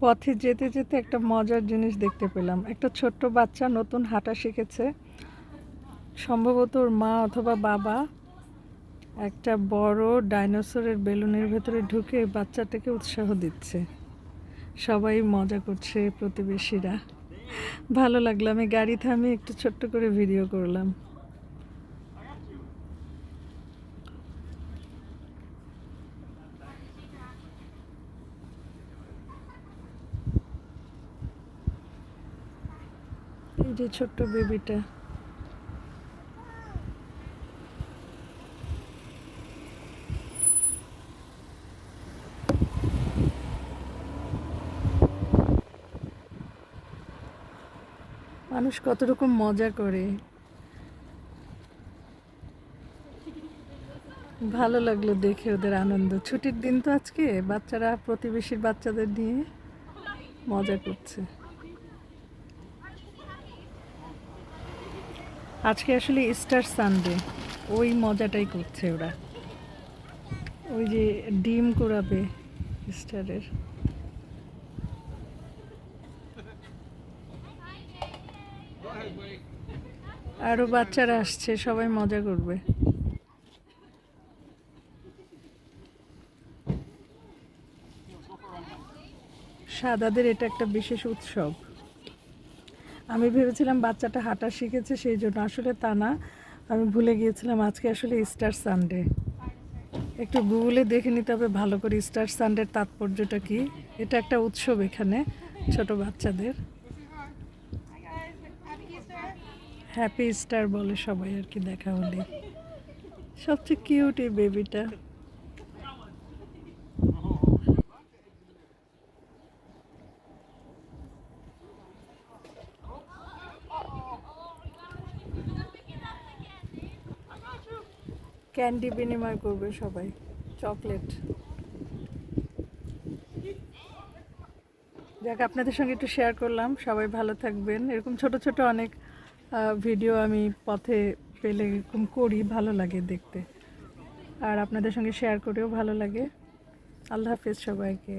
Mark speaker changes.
Speaker 1: পথে যেতে যেতে একটা মজার জিনিস দেখতে পেলাম। একটা ছোট্ট বাচ্চা নতুন হাঁটা শিখেছে। সম্ভবত ওর মা অথবা বাবা একটা বড় ডাইনোসরের বেলুনের ভেতরে ঢুকে বাচ্চাটাকে উৎসাহ দিচ্ছে। সবাই মজা করছে, প্রতিবেশীরা। ভালো লাগলো। আমি গাড়ি থামিয়ে একটু ছোট্ট করে ভিডিও করলাম। এই যে ছোট্ট বেবিটা। মানুষ কত রকম মজা করে। ভালো লাগলো দেখে ওদের আনন্দ। ছুটির দিন তো আজকে, বাচ্চারা প্রতিবেশীর বাচ্চাদের নিয়ে মজা করছে। আজকে আসলে ইস্টার সানডে, ওই মজাটাই করছে ওরা। ওই যে ডিম কুড়াবে ইস্টারের। আরো বাচ্চারা আসছে, সবাই মজা করবে। সাদাদের এটা একটা বিশেষ উৎসব। আমি ভেবেছিলাম বাচ্চাটা হাঁটা শিখেছে সেই জন্য, আসলে তা না। আমি ভুলে গিয়েছিলাম আজকে আসলে ইস্টার সানডে। একটু গুগলে দেখে নিতে হবে ভালো করে ইস্টার সানডের তাৎপর্যটা কি। এটা একটা উৎসব এখানে ছোট বাচ্চাদের। হ্যাপি ইস্টার বলে সবাই আর কি দেখা হলে। সবচেয়ে কিউট এই বেবিটা। ক্যান্ডি বিনিময় করবে সবাই, চকলেট। যাক, আপনাদের সঙ্গে একটু শেয়ার করলাম। সবাই ভালো থাকবেন। এরকম ছোট ছোট অনেক ভিডিও আমি পথে পেলে এরকম করি, ভালো লাগে দেখতে। আর আপনাদের সঙ্গে শেয়ার করেও ভালো লাগে। আল্লাহ হাফেজ সবাইকে।